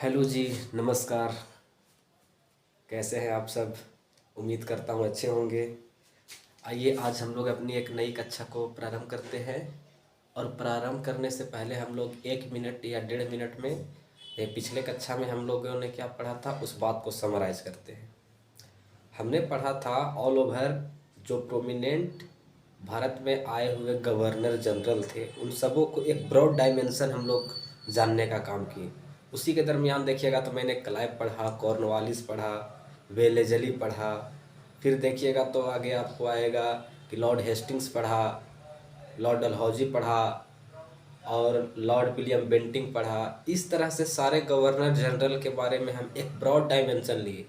Hello जी। नमस्कार। कैसे हैं आप सब? उम्मीद करता हूँ अच्छे होंगे। आइए आज हम लोग अपनी एक नई कक्षा को प्रारंभ करते हैं। और प्रारंभ करने से पहले हम लोग 1 मिनट या 1.5 मिनट में ये पिछले कक्षा में हम लोगों ने क्या पढ़ा था उस बात को समराइज करते हैं। हमने पढ़ा था ऑल ओवर जो प्रोमिनेंट भारत में आए हुए गवर्नर जनरल थे उन सबों को एक ब्रॉड डायमेंशन हम लोग जानने का काम किए। उसी के दरमियान देखिएगा तो मैंने क्लाइव पढ़ा, कॉर्नवालिस पढ़ा, वेलेजली पढ़ा। फिर देखिएगा तो आगे आपको आएगा कि लॉर्ड हेस्टिंग्स पढ़ा, लॉर्ड डलहौजी पढ़ा और लॉर्ड विलियम बेंटिंग पढ़ा। इस तरह से सारे गवर्नर जनरल के बारे में हम एक ब्रॉड डायमेंशन लिए।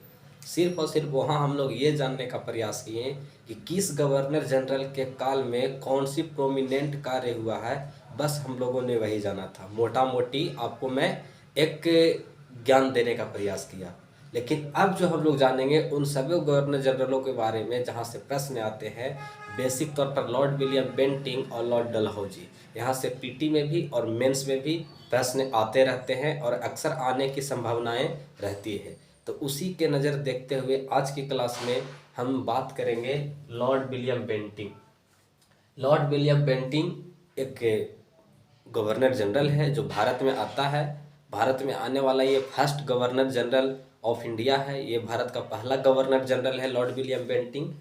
सिर्फ और सिर्फ वहाँ हम लोग ये जानने का प्रयास किए कि किस गवर्नर जनरल के काल में कौन सी प्रोमिनेंट कार्य हुआ है। बस हम लोगों ने वही जाना था। मोटा मोटी आपको मैं एक ज्ञान देने का प्रयास किया। लेकिन अब जो हम लोग जानेंगे उन सभी गवर्नर जनरलों के बारे में जहाँ से प्रश्न आते हैं, बेसिक तौर पर लॉर्ड विलियम बेंटिंग और लॉर्ड डलहौजी। यहाँ से पीटी में भी और मेंस में भी प्रश्न आते रहते हैं और अक्सर आने की संभावनाएं रहती है। तो उसी के नज़र देखते हुए आज की क्लास में हम बात करेंगे Lord William Bentinck. Lord William Bentinck एक गवर्नर जनरल है जो भारत में आता है। भारत में आने वाला ये first governor general of India है। ये भारत का पहला गवर्नर जनरल है Lord William Bentinck.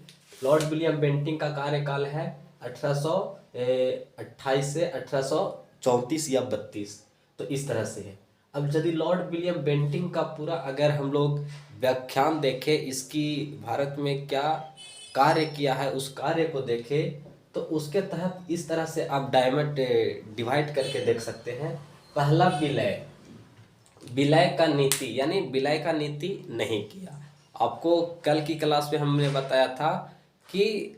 Lord William Bentinck का कार्यकाल है 1828 से 1834 या 32। तो इस तरह से है। अब यदि लॉर्ड विलियम बेंटिंग का पूरा अगर हम लोग व्याख्यान देखें, इसकी भारत में क्या कार्य किया है उस कार्य को देखें, तो उसके तहत इस तरह से आप डायमंड डिवाइड करके देख सकते हैं। पहला विलय, विलय का नीति यानी विलय का नीति नहीं किया। आपको कल की क्लास में हमने बताया था कि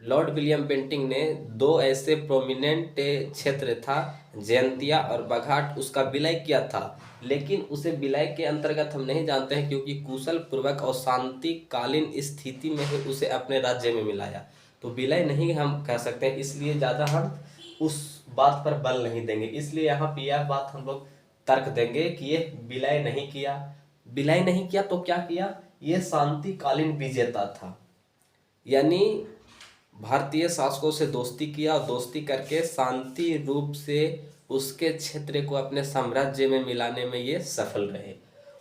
लॉर्ड विलियम बेंटिंग ने दो ऐसे प्रोमिनेंट क्षेत्र था, जयंतिया और बघाट, उसका विलय किया था। लेकिन उसे विलय के अंतर्गत हम नहीं जानते हैं क्योंकि कुशल पूर्वक और शांतिकालीन स्थिति में ही उसे अपने राज्य में मिलाया। तो विलय नहीं हम कह सकते हैं, इसलिए ज़्यादा हम उस बात पर बल नहीं देंगे। इसलिए यहाँ पे यह बात हम लोग तर्क देंगे कि ये विलय नहीं किया। विलय नहीं किया तो क्या किया? ये शांतिकालीन विजेता था, यानी भारतीय शासकों से दोस्ती किया और दोस्ती करके शांति रूप से उसके क्षेत्र को अपने साम्राज्य में मिलाने में ये सफल रहे।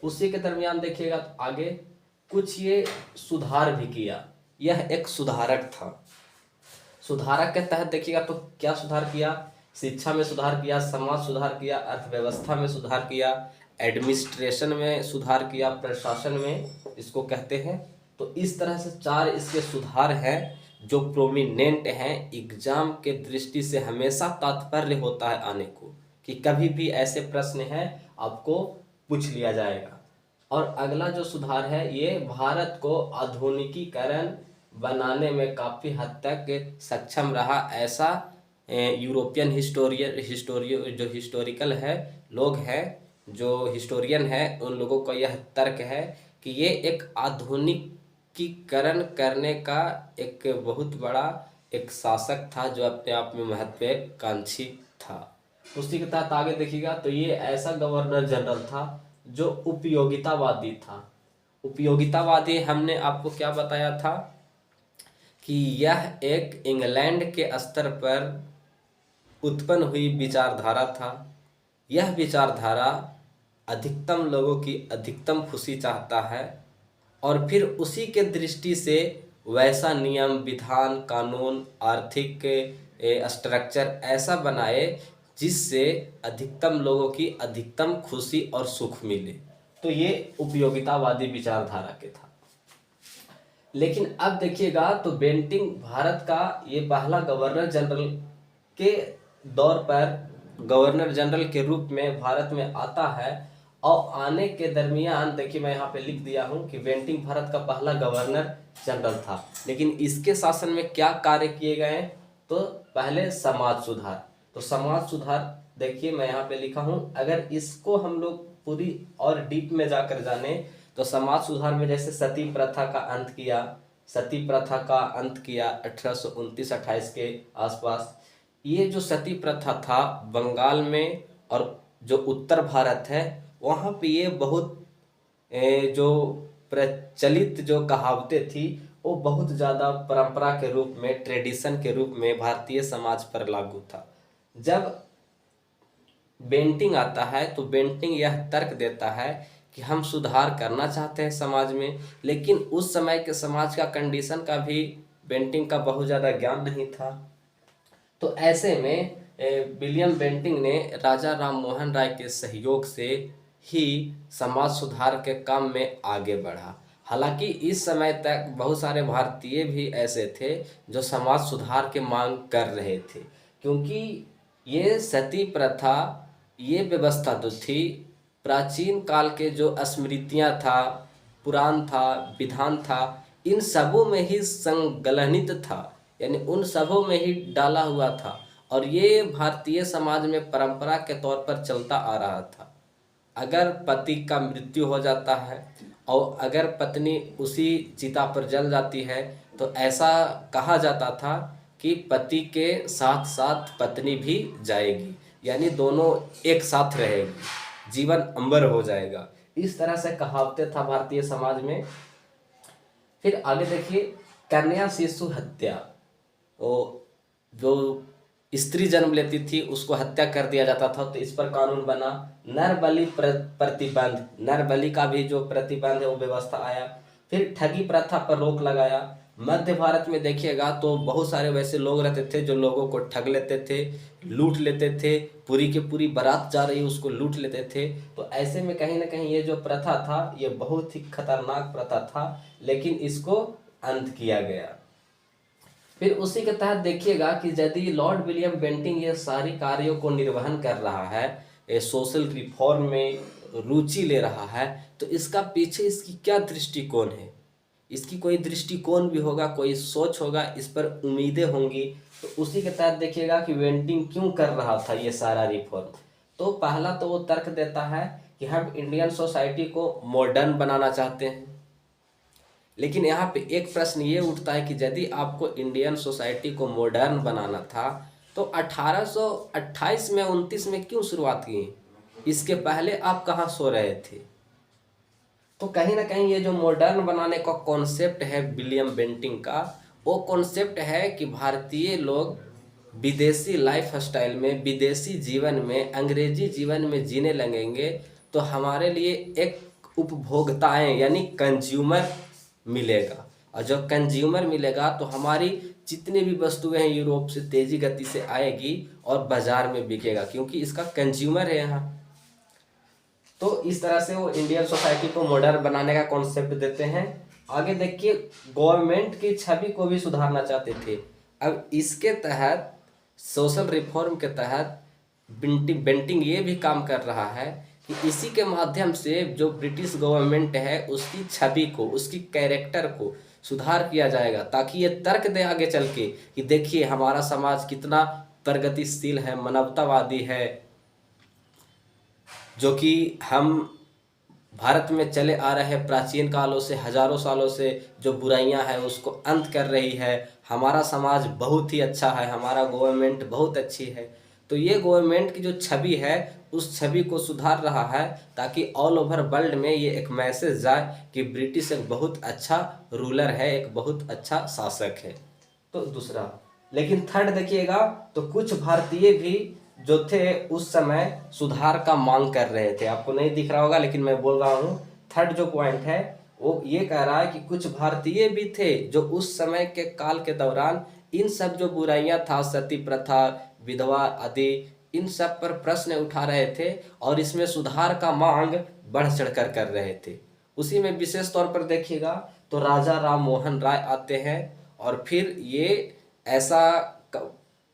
उसी के दरमियान देखिएगा तो आगे कुछ ये सुधार भी किया। यह एक सुधारक था। सुधारक के तहत देखिएगा तो क्या सुधार किया? शिक्षा में सुधार किया, समाज सुधार किया, अर्थव्यवस्था में सुधार किया, एडमिनिस्ट्रेशन में सुधार किया, प्रशासन में इसको कहते हैं। तो इस तरह से चार इसके सुधार हैं जो प्रोमिनेंट हैं। एग्जाम के दृष्टि से हमेशा तात्पर्य होता है आने को कि कभी भी ऐसे प्रश्न हैं आपको पूछ लिया जाएगा। और अगला जो सुधार है ये भारत को आधुनिकीकरण बनाने में काफ़ी हद तक सक्षम रहा। ऐसा यूरोपियन जो हिस्टोरिकल है लोग हैं, जो हिस्टोरियन है, उन लोगों का यह तर्क है कि ये एक आधुनिकीकरण करने का एक बहुत बड़ा एक शासक था जो अपने आप में महत्वाकांक्षी था। उसी के तहत आगे देखिएगा तो ये ऐसा गवर्नर जनरल था जो उपयोगितावादी था। उपयोगितावादी हमने आपको क्या बताया था कि यह एक इंग्लैंड के स्तर पर उत्पन्न हुई विचारधारा था। यह विचारधारा अधिकतम लोगों की अधिकतम खुशी चाहता है और फिर उसी के दृष्टि से वैसा नियम विधान कानून आर्थिक स्ट्रक्चर ऐसा बनाए जिससे अधिकतम लोगों की अधिकतम खुशी और सुख मिले। तो ये उपयोगितावादी विचारधारा के था। लेकिन अब देखिएगा तो बेंटिंग भारत का ये पहला गवर्नर जनरल के दौर पर गवर्नर जनरल के रूप में भारत में आता है। और आने के दरमियान देखिए मैं यहाँ पे लिख दिया हूँ कि बेंटिंग भारत का पहला गवर्नर जनरल था। लेकिन इसके शासन में क्या कार्य किए गए? तो पहले समाज सुधार। तो समाज सुधार देखिए मैं यहाँ पे लिखा हूँ। अगर इसको हम लोग पूरी और डीप में जाकर जाने तो समाज सुधार में जैसे सती प्रथा का अंत किया। सती प्रथा का अंत किया 1829-28 के आसपास। ये जो सती प्रथा था बंगाल में और जो उत्तर भारत है वहाँ पे ये बहुत जो प्रचलित जो कहावतें थी वो बहुत ज़्यादा परंपरा के रूप में, ट्रेडिशन के रूप में भारतीय समाज पर लागू था। जब बेंटिंग आता है तो बेंटिंग यह तर्क देता है कि हम सुधार करना चाहते हैं समाज में, लेकिन उस समय के समाज का कंडीशन का भी बेंटिंग का बहुत ज़्यादा ज्ञान नहीं था। तो ऐसे में विलियम बेंटिंग ने राजा राम मोहन राय के सहयोग से ही समाज सुधार के काम में आगे बढ़ा। हालांकि इस समय तक बहुत सारे भारतीय भी ऐसे थे जो समाज सुधार के मांग कर रहे थे, क्योंकि ये सती प्रथा, ये व्यवस्था तो थी प्राचीन काल के जो स्मृतियाँ था, पुराण था, विधान था, इन सबों में ही संलग्नित था, यानी उन सबों में ही डाला हुआ था, और ये भारतीय समाज में परंपरा के तौर पर चलता आ रहा था। अगर पति का मृत्यु हो जाता है और अगर पत्नी उसी चिता पर जल जाती है तो ऐसा कहा जाता था कि पति के साथ साथ पत्नी भी जाएगी, यानी दोनों एक साथ रहेगी, जीवन अंबर हो जाएगा। इस तरह से कहावतें था भारतीय समाज में। फिर आगे देखिए, कन्या शिशु हत्या, वो जो स्त्री जन्म लेती थी उसको हत्या कर दिया जाता था, तो इस पर कानून बना। नर बलि प्रतिबंध, नर बलि का भी जो प्रतिबंध है वो व्यवस्था आया। फिर ठगी प्रथा पर रोक लगाया। मध्य भारत में देखिएगा तो बहुत सारे वैसे लोग रहते थे जो लोगों को ठग लेते थे, लूट लेते थे, पूरी की पूरी बारात जा रही उसको लूट लेते थे। तो ऐसे में कहीं ना कहीं ये जो प्रथा था ये बहुत ही खतरनाक प्रथा था, लेकिन इसको अंत किया गया। फिर उसी के तहत देखिएगा कि यदि लॉर्ड विलियम बेंटिंग ये सारी कार्यों को निर्वहन कर रहा है, ये सोशल रिफॉर्म में रुचि ले रहा है, तो इसका पीछे इसकी क्या दृष्टिकोण है, इसकी कोई दृष्टिकोण भी होगा, कोई सोच होगा, इस पर उम्मीदें होंगी। तो उसी के तहत देखिएगा कि बेंटिंग क्यों कर रहा था ये सारा रिफॉर्म। तो पहला तो वो तर्क देता है कि हम इंडियन सोसाइटी को मॉडर्न बनाना चाहते हैं। लेकिन यहाँ पे एक प्रश्न ये उठता है कि यदि आपको इंडियन सोसाइटी को मॉडर्न बनाना था तो 1828 में 29 में क्यों शुरुआत की, इसके पहले आप कहाँ सो रहे थे। तो कहीं ना कहीं ये जो मॉडर्न बनाने का कॉन्सेप्ट है विलियम बेंटिंग का, वो कॉन्सेप्ट है कि भारतीय लोग विदेशी लाइफ स्टाइल में, विदेशी जीवन में, अंग्रेजी जीवन में जीने लगेंगे तो हमारे लिए एक उपभोक्ताएं यानी कंज्यूमर मिलेगा, और जब कंज्यूमर मिलेगा तो हमारी जितनी भी वस्तुएं हैं यूरोप से तेजी गति से आएगी और बाजार में बिकेगा, क्योंकि इसका कंज्यूमर है यहाँ। तो इस तरह से वो इंडियन सोसाइटी को मॉडर्न बनाने का कॉन्सेप्ट देते हैं। आगे देखिए, गवर्नमेंट की छवि को भी सुधारना चाहते थे। अब इसके तहत सोशल रिफॉर्म के तहत बेंटिंग ये भी काम कर रहा है कि इसी के माध्यम से जो ब्रिटिश गवर्नमेंट है उसकी छवि को, उसकी कैरेक्टर को सुधार किया जाएगा, ताकि ये तर्क दे आगे चल के कि देखिए हमारा समाज कितना प्रगतिशील है, मानवतावादी है, जो कि हम भारत में चले आ रहे प्राचीन कालों से, हजारों सालों से जो बुराइयां हैं उसको अंत कर रही है। हमारा समाज बहुत ही अच्छा है, हमारा गवर्नमेंट बहुत अच्छी है। तो ये गवर्नमेंट की जो छवि है उस छवि को सुधार रहा है, ताकि ऑल ओवर वर्ल्ड में ये एक मैसेज जाए कि ब्रिटिश एक बहुत अच्छा रूलर है, एक बहुत अच्छा शासक है। तो दूसरा, लेकिन थर्ड देखिएगा तो कुछ भारतीय भी जो थे उस समय सुधार का मांग कर रहे थे। आपको नहीं दिख रहा होगा लेकिन मैं बोल रहा हूँ, थर्ड जो पॉइंट है वो ये कह रहा है कि कुछ भारतीय भी थे जो उस समय के काल के दौरान इन सब जो बुराइयां था, सती प्रथा, विधवा आदि, इन सब पर प्रश्न उठा रहे थे और इसमें सुधार का मांग बढ़ चढ़कर कर रहे थे। उसी में विशेष तौर पर देखिएगा तो राजा राम मोहन राय आते हैं और फिर ये ऐसा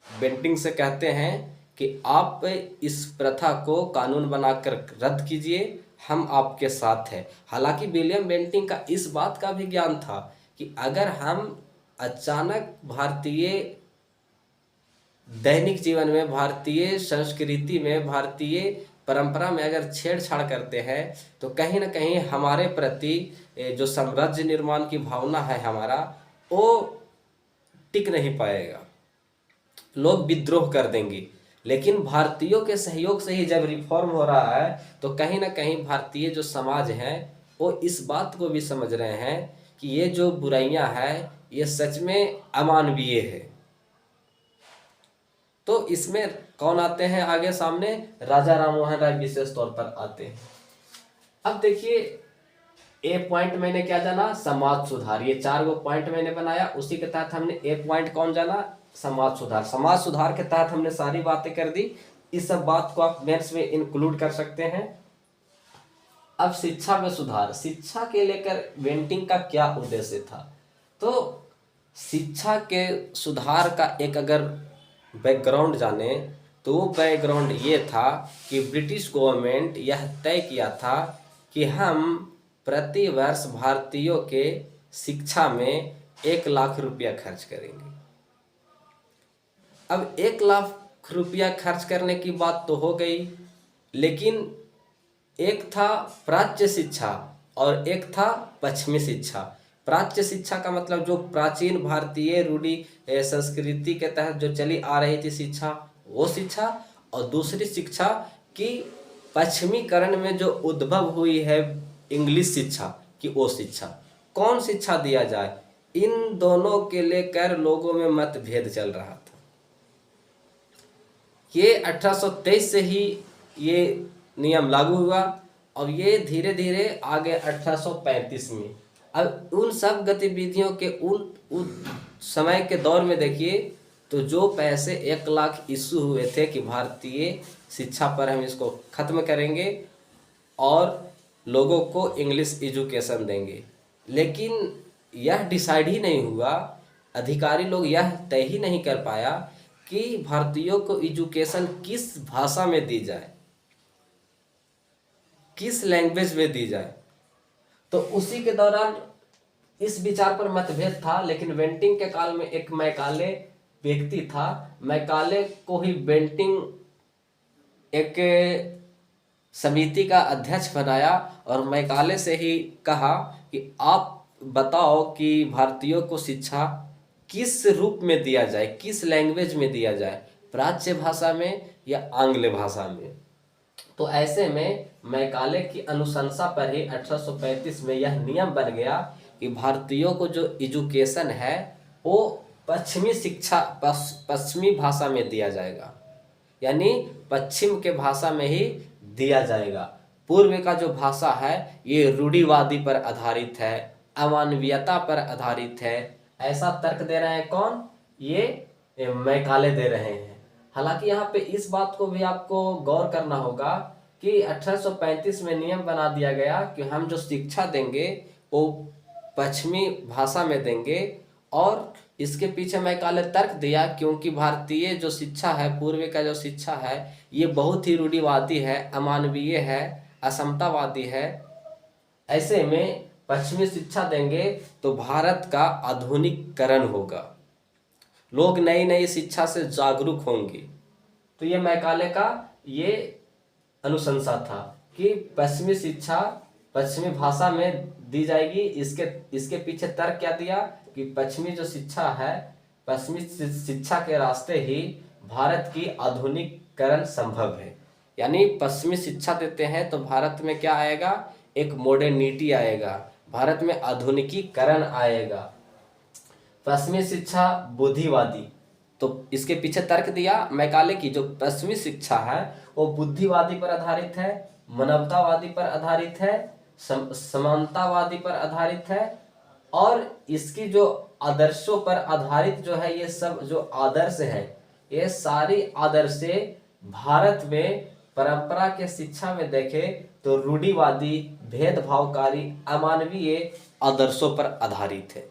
बेंटिंग से कहते हैं कि आप इस प्रथा को कानून बनाकर रद्द कीजिए, हम आपके साथ हैं। हालांकि विलियम बेंटिंग का इस बात का भी ज्ञान था कि अगर हम अचानक भारतीय दैनिक जीवन में, भारतीय संस्कृति में, भारतीय परंपरा में अगर छेड़छाड़ करते हैं तो कहीं ना कहीं हमारे प्रति जो साम्राज्य निर्माण की भावना है हमारा, वो टिक नहीं पाएगा, लोग विद्रोह कर देंगे। लेकिन भारतीयों के सहयोग से ही जब रिफॉर्म हो रहा है तो कहीं ना कहीं भारतीय जो समाज है वो इस बात को भी समझ रहे हैं कि ये जो बुराइयां हैं ये सच में अमानवीय है। तो इसमें कौन आते हैं आगे सामने? राजा राममोहन राय विशेष तौर पर आते हैं। अब देखिए, ए पॉइंट मैंने क्या जाना? समाज सुधार। ये 4 गो पॉइंट मैंने बनाया, उसी के तहत हमने ए पॉइंट कौन जाना? समाज सुधार। समाज सुधार के तहत हमने सारी बातें कर दी। इस सब बात को आप मेंस में इंक्लूड कर सकते हैं। अब शिक्षा में सुधार, शिक्षा के लेकर बेंटिंक का क्या उद्देश्य था? तो शिक्षा के सुधार का एक अगर बैकग्राउंड जाने तो वो बैकग्राउंड ये था कि ब्रिटिश गवर्नमेंट यह तय किया था कि हम प्रति वर्ष भारतीयों के शिक्षा में 1 लाख रुपया खर्च करेंगे। अब 1 लाख रुपया खर्च करने की बात तो हो गई, लेकिन एक था प्राच्य शिक्षा और एक था पश्चिमी शिक्षा। प्राच्य शिक्षा का मतलब जो प्राचीन भारतीय रूढ़ी संस्कृति के तहत जो चली आ रही थी शिक्षा, वो शिक्षा। और दूसरी शिक्षा की पश्चिमीकरण में जो उद्भव हुई है इंग्लिश शिक्षा की, वो शिक्षा। कौन शिक्षा दिया जाए, इन दोनों के लेकर लोगों में मतभेद चल रहा था। ये 1823 से ही ये नियम लागू हुआ और ये धीरे धीरे आगे 1835 में। अब उन सब गतिविधियों के उन समय के दौर में देखिए तो जो पैसे 1 लाख इशू हुए थे कि भारतीय शिक्षा पर हम इसको ख़त्म करेंगे और लोगों को इंग्लिश एजुकेशन देंगे, लेकिन यह डिसाइड ही नहीं हुआ, अधिकारी लोग यह तय ही नहीं कर पाया कि भारतीयों को एजुकेशन किस भाषा में दी जाए, किस लैंग्वेज में दी जाए। तो उसी के दौरान इस विचार पर मतभेद था। लेकिन बेंटिंक के काल में एक मैकाले व्यक्ति था, मैकाले को ही बेंटिंक एक समिति का अध्यक्ष बनाया और मैकाले से ही कहा कि आप बताओ कि भारतीयों को शिक्षा किस रूप में दिया जाए, किस लैंग्वेज में दिया जाए, प्राच्य भाषा में या आंग्ल भाषा में। तो ऐसे में मैकाले की अनुशंसा पर ही 1835 में यह नियम बन गया कि भारतीयों को जो एजुकेशन है वो पश्चिमी शिक्षा पश्चिमी भाषा में दिया जाएगा, यानी पश्चिम के भाषा में ही दिया जाएगा। पूर्व का जो भाषा है ये रूढ़िवादी पर आधारित है, अमानवीयता पर आधारित है, ऐसा तर्क दे रहे हैं कौन? ये मैकाले दे रहे हैं। हालांकि यहाँ पे इस बात को भी आपको गौर करना होगा कि 1835 में नियम बना दिया गया कि हम जो शिक्षा देंगे वो पश्चिमी भाषा में देंगे। और इसके पीछे मैकाले तर्क दिया क्योंकि भारतीय जो शिक्षा है, पूर्व का जो शिक्षा है, ये बहुत ही रूढ़िवादी है, अमानवीय है, असमतावादी है। ऐसे में पश्चिमी शिक्षा देंगे तो भारत का आधुनिकीकरण होगा, लोग नई नई शिक्षा से जागरूक होंगे। तो ये मैकाले का ये अनुशंसा था कि पश्चिमी शिक्षा पश्चिमी भाषा में दी जाएगी। इसके पीछे तर्क क्या दिया कि पश्चिमी जो शिक्षा है, पश्चिमी शिक्षा के रास्ते ही भारत की आधुनिकीकरण संभव है। यानी पश्चिमी शिक्षा देते हैं तो भारत में क्या आएगा? एक मॉडर्निटी आएगा, भारत में आधुनिकीकरण आएगा। पश्चिमी शिक्षा बुद्धिवादी, तो इसके पीछे तर्क दिया मैकाले की जो पश्चिमी शिक्षा है वो बुद्धिवादी पर आधारित है, मानवतावादी पर आधारित है, समानतावादी पर आधारित है और इसकी जो आदर्शों पर आधारित जो है, ये सब जो आदर्श है, ये सारी आदर्श भारत में परंपरा के शिक्षा में देखे तो रूढ़िवादी, भेदभावकारी, अमानवीय आदर्शों पर आधारित है।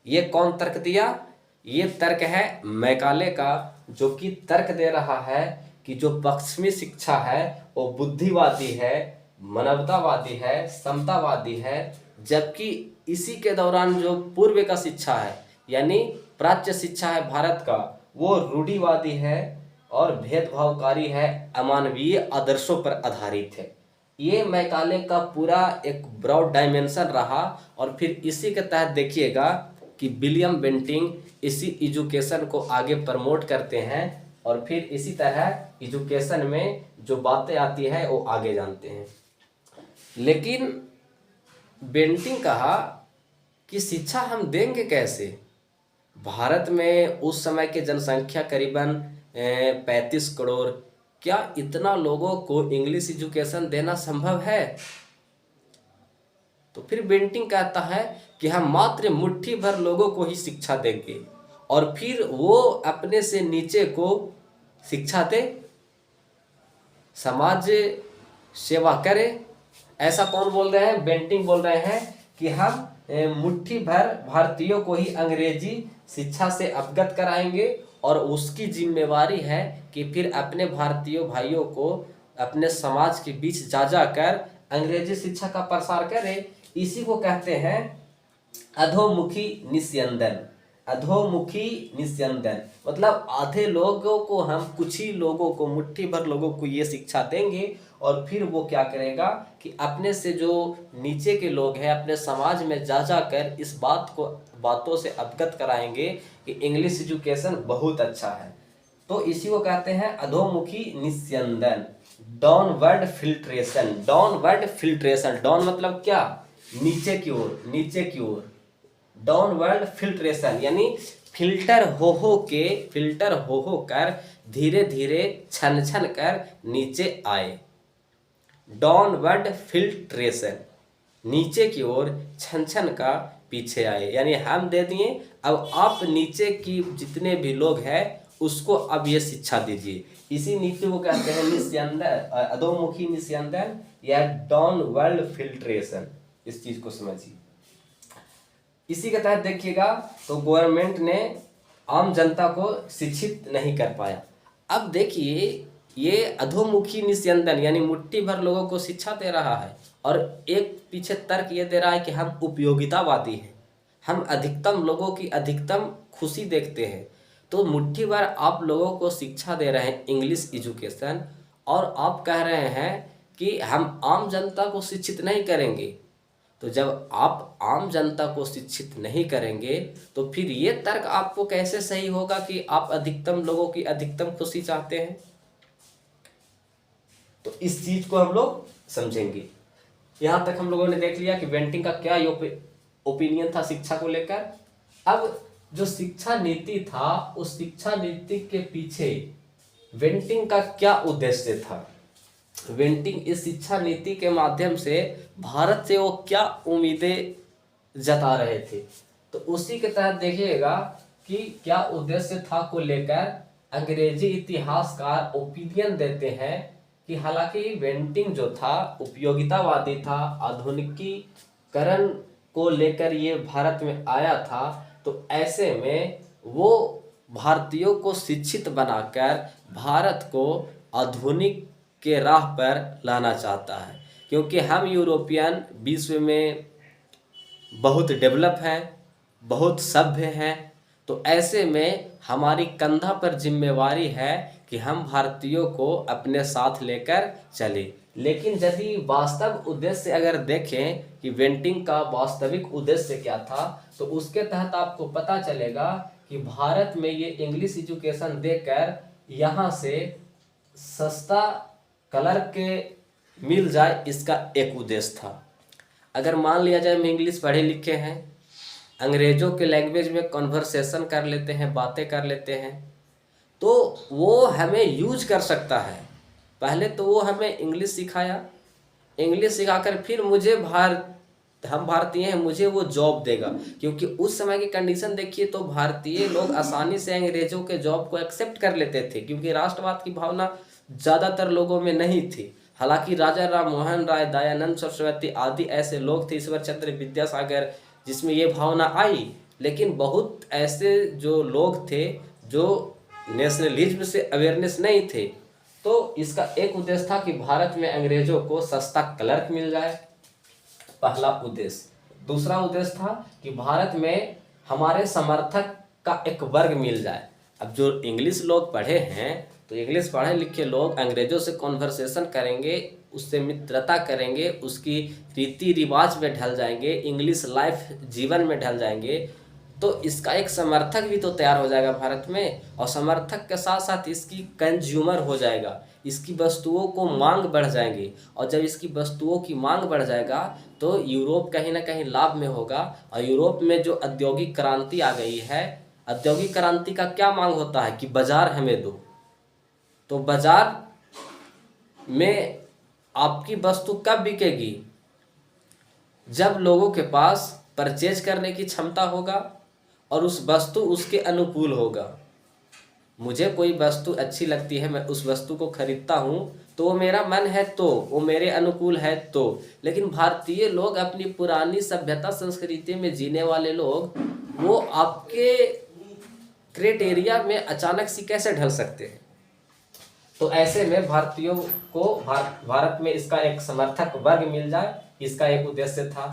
ये कौन तर्क दिया? ये तर्क है मैकाले का, जो कि तर्क दे रहा है कि जो पश्चिमी शिक्षा है वो बुद्धिवादी है, मानवतावादी है, समतावादी है, जबकि इसी के दौरान जो पूर्व का शिक्षा है यानी प्राच्य शिक्षा है भारत का, वो रूढ़िवादी है और भेदभावकारी है, अमानवीय आदर्शों पर आधारित है। ये मैकाले का पूरा एक ब्रॉड डायमेंशन रहा। और फिर इसी के तहत देखिएगा कि विलियम बेंटिंक इसी एजुकेशन को आगे प्रमोट करते हैं और फिर इसी तरह एजुकेशन में जो बातें आती है वो आगे जानते हैं। लेकिन बेंटिंग कहा कि शिक्षा हम देंगे कैसे? भारत में उस समय की जनसंख्या करीबन 35 करोड़, क्या इतना लोगों को इंग्लिश एजुकेशन देना संभव है? तो फिर बेंटिंग कहता है कि हम मात्र मुट्ठी भर लोगों को ही शिक्षा देंगे और फिर वो अपने से नीचे को शिक्षा दे, समाज सेवा करे। ऐसा कौन बोल रहे हैं? बेंटिंग बोल रहे हैं कि हम मुट्ठी भर भारतीयों को ही अंग्रेजी शिक्षा से अवगत कराएंगे और उसकी जिम्मेवारी है कि फिर अपने भारतीय भाइयों को अपने समाज के बीच जा जाकर अंग्रेजी शिक्षा का प्रसार करे। इसी को कहते हैं अधोमुखी निस्यंदन। अधोमुखी निस्यंदन मतलब आधे लोगों को, हम कुछ ही लोगों को, मुट्ठी भर लोगों को ये शिक्षा देंगे और फिर वो क्या करेगा कि अपने से जो नीचे के लोग हैं अपने समाज में जा जाकर इस बातों से अवगत कराएंगे कि इंग्लिश एजुकेशन बहुत अच्छा है। तो इसी को कहते हैं अधोमुखी निस्यंदन, downward filtration. Downward filtration, down मतलब क्या? नीचे की ओर, नीचे की ओर। डाउनवर्ड फिल्ट्रेशन यानी फिल्टर हो कर धीरे धीरे छन छन कर नीचे आए। डाउनवर्ड फिल्ट्रेशन, नीचे की ओर छन छन का पीछे आए, यानी हम दे दिए, अब आप नीचे की जितने भी लोग हैं उसको अब ये शिक्षा दीजिए। इसी नीति को कहते हैं निस्यंदन, अधोमुखी निस्यंदन या डाउनवर्ड फिल्ट्रेशन। इस चीज को समझिए। इसी के तहत देखिएगा तो गवर्नमेंट ने आम जनता को शिक्षित नहीं कर पाया। अब देखिए ये अधोमुखी निस्यंदन यानी मुट्ठी भर लोगों को शिक्षा दे रहा है और एक पीछे तर्क ये दे रहा है कि हम उपयोगितावादी हैं, हम अधिकतम लोगों की अधिकतम खुशी देखते हैं। तो मुट्ठी भर आप लोगों को शिक्षा दे रहे हैं इंग्लिश एजुकेशन और आप कह रहे हैं कि हम आम जनता को शिक्षित नहीं करेंगे। तो जब आप आम जनता को शिक्षित नहीं करेंगे तो फिर ये तर्क आपको कैसे सही होगा कि आप अधिकतम लोगों की अधिकतम खुशी चाहते हैं? तो इस चीज को हम लोग समझेंगे। यहां तक हम लोगों ने देख लिया कि बेंटिंग का क्या ओपिनियन था शिक्षा को लेकर। अब जो शिक्षा नीति था उस शिक्षा नीति के पीछे बेंटिंग का क्या उद्देश्य था? बेंटिंग इस शिक्षा नीति के माध्यम से भारत से वो क्या उम्मीदें जता रहे थे, तो उसी के तहत देखिएगा कि क्या उद्देश्य था को लेकर अंग्रेजी इतिहासकार ओपिनियन देते हैं कि हालांकि बेंटिंग जो था उपयोगितावादी था, आधुनिकीकरण को लेकर ये भारत में आया था, तो ऐसे में वो भारतीयों को शिक्षित बनाकर भारत को आधुनिक के राह पर लाना चाहता है, क्योंकि हम यूरोपियन विश्व में बहुत डेवलप हैं, बहुत सभ्य हैं। तो ऐसे में हमारी कंधा पर जिम्मेवारी है कि हम भारतीयों को अपने साथ लेकर चलें। लेकिन यदि वास्तव उद्देश्य अगर देखें कि बेंटिंग का वास्तविक उद्देश्य क्या था, तो उसके तहत आपको पता चलेगा कि भारत में ये इंग्लिश एजुकेशन देकर यहाँ से सस्ता कलर के मिल जाए, इसका एक उद्देश्य था। अगर मान लिया जाए हम इंग्लिश पढ़े लिखे हैं, अंग्रेज़ों के लैंग्वेज में कन्वर्सेशन कर लेते हैं, बातें कर लेते हैं, तो वो हमें यूज कर सकता है। पहले तो वो हमें इंग्लिश सिखाया, इंग्लिश सिखाकर फिर हम भारतीय हैं, मुझे वो जॉब देगा। क्योंकि उस समय की कंडीशन देखिए तो भारतीय लोग आसानी से अंग्रेज़ों के जॉब को एक्सेप्ट कर लेते थे, क्योंकि राष्ट्रवाद की भावना ज़्यादातर लोगों में नहीं थी। हालांकि राजा राम मोहन राय, दयानंद सरस्वती आदि ऐसे लोग थे, ईश्वर चंद्र विद्यासागर, जिसमें ये भावना आई। लेकिन बहुत ऐसे जो लोग थे जो नेशनलिज्म से अवेयरनेस नहीं थे। तो इसका एक उद्देश्य था कि भारत में अंग्रेजों को सस्ता क्लर्क मिल जाए, पहला उद्देश्य। दूसरा उद्देश्य था कि भारत में हमारे समर्थक का एक वर्ग मिल जाए। अब जो इंग्लिश लोग पढ़े हैं, तो इंग्लिश पढ़े लिखे लोग अंग्रेजों से कॉन्वर्सेशन करेंगे, उससे मित्रता करेंगे, उसकी रीति रिवाज में ढल जाएंगे, इंग्लिश लाइफ जीवन में ढल जाएंगे, तो इसका एक समर्थक भी तो तैयार हो जाएगा भारत में, और समर्थक के साथ साथ इसकी कंज्यूमर हो जाएगा, इसकी वस्तुओं को मांग बढ़ जाएगी, और जब इसकी वस्तुओं की मांग बढ़ जाएगा तो यूरोप कहीं ना कहीं लाभ में होगा। और यूरोप में जो औद्योगिक क्रांति आ गई है, औद्योगिक क्रांति का क्या मांग होता है कि बाजार हमें दो, तो बाजार में आपकी वस्तु कब बिकेगी, जब लोगों के पास परचेज करने की क्षमता होगा और उस वस्तु उसके अनुकूल होगा। मुझे कोई वस्तु अच्छी लगती है, मैं उस वस्तु को खरीदता हूँ, तो वो मेरा मन है, तो वो मेरे अनुकूल है तो। लेकिन भारतीय लोग, अपनी पुरानी सभ्यता संस्कृति में जीने वाले लोग, वो आपके क्राइटेरिया में अचानक से कैसे ढल सकते हैं। तो ऐसे में भारतीयों को भारत में इसका एक समर्थक वर्ग मिल जाए, इसका एक उद्देश्य था।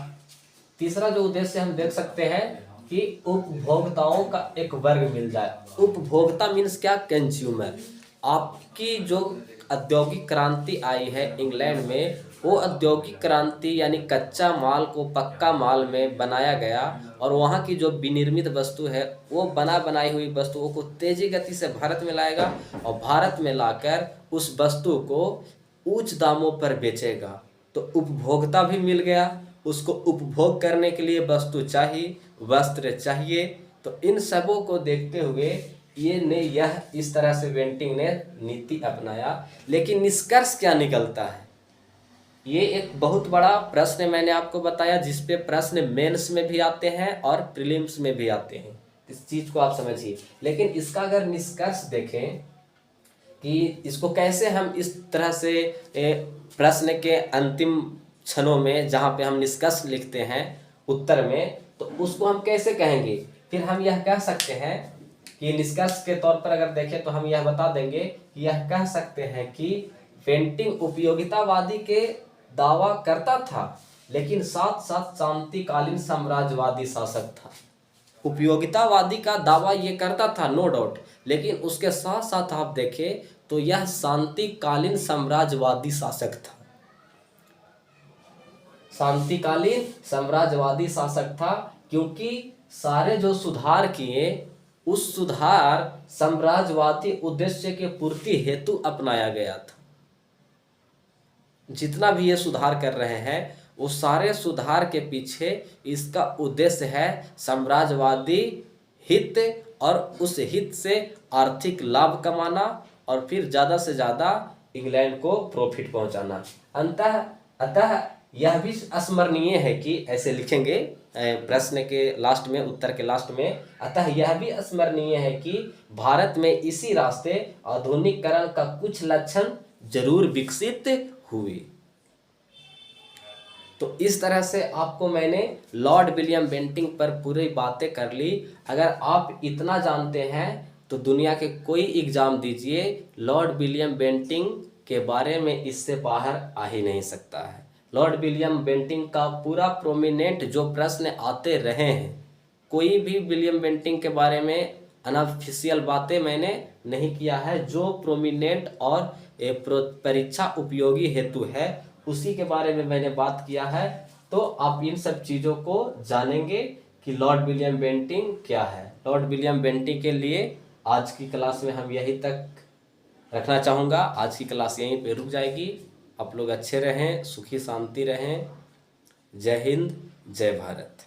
तीसरा जो उद्देश्य हम देख सकते हैं कि उपभोक्ताओं का एक वर्ग मिल जाए। उपभोक्ता मीन्स क्या, कंज्यूमर। आपकी जो औद्योगिक क्रांति आई है इंग्लैंड में, वो औद्योगिक क्रांति यानी कच्चा माल को पक्का माल में बनाया गया, और वहाँ की जो विनिर्मित वस्तु है वो बना बनाई हुई वस्तुओं को तेजी गति से भारत में लाएगा, और भारत में लाकर उस वस्तु को उच्च दामों पर बेचेगा। तो उपभोक्ता भी मिल गया, उसको उपभोग करने के लिए वस्तु चाहिए, वस्त्र चाहिए। तो इन सबों को देखते हुए यह इस तरह से बेंटिंग ने नीति अपनाया। लेकिन निष्कर्ष क्या निकलता है, ये एक बहुत बड़ा प्रश्न मैंने आपको बताया, जिस पे प्रश्न मेंस में भी आते हैं और प्रीलिम्स में भी आते हैं। इस चीज को आप समझिए। लेकिन इसका अगर निष्कर्ष देखें कि इसको कैसे हम इस तरह से प्रश्न के अंतिम क्षणों में, जहाँ पे हम निष्कर्ष लिखते हैं उत्तर में, तो उसको हम कैसे कहेंगे। फिर हम यह कह सकते हैं कि निष्कर्ष के तौर पर अगर देखें तो हम यह बता देंगे कि यह कह सकते हैं कि पेंटिंग उपयोगितावादी के दावा करता था, लेकिन साथ साथ शांतिकालीन साम्राज्यवादी शासक था। उपयोगितावादी का दावा ये करता था, नो डाउट, लेकिन उसके साथ साथ आप देखें तो यह शांतिकालीन साम्राज्यवादी शासक था। शांतिकालीन साम्राज्यवादी शासक था, क्योंकि सारे जो सुधार किए, उस सुधार साम्राज्यवादी उद्देश्य के पूर्ति हेतु अपनाया गया था। जितना भी ये सुधार कर रहे हैं, वो सारे सुधार के पीछे इसका उद्देश्य है साम्राज्यवादी हित, और उस हित से आर्थिक लाभ कमाना, और फिर ज़्यादा से ज़्यादा इंग्लैंड को प्रॉफिट पहुंचाना। अतः यह भी स्मरणीय है कि, ऐसे लिखेंगे प्रश्न के लास्ट में, उत्तर के लास्ट में, अतः यह भी स्मरणीय है कि भारत में इसी रास्ते आधुनिकीकरण का कुछ लक्षण जरूर विकसित हुए। तो इस तरह से आपको मैंने लॉर्ड विलियम बेंटिंग पर पूरी बातें कर ली। अगर आप इतना जानते हैं तो दुनिया के कोई एग्जाम दीजिए, लॉर्ड विलियम बेंटिंग के बारे में इससे बाहर आ ही नहीं सकता है। लॉर्ड विलियम बेंटिंग का पूरा प्रोमिनेंट जो प्रश्न आते रहे हैं, कोई भी विलियम बेंटिंग के बारे में अनऑफिशियल बातें मैंने नहीं किया है। जो प्रोमिनेंट और परीक्षा उपयोगी हेतु है, उसी के बारे में मैंने बात किया है। तो आप इन सब चीज़ों को जानेंगे कि लॉर्ड विलियम बेंटिंग क्या है। लॉर्ड विलियम बेंटिंग के लिए आज की क्लास में हम यहीं तक रखना चाहूँगा। आज की क्लास यहीं पे रुक जाएगी। आप लोग अच्छे रहें, सुखी शांति रहें। जय हिंद, जय भारत।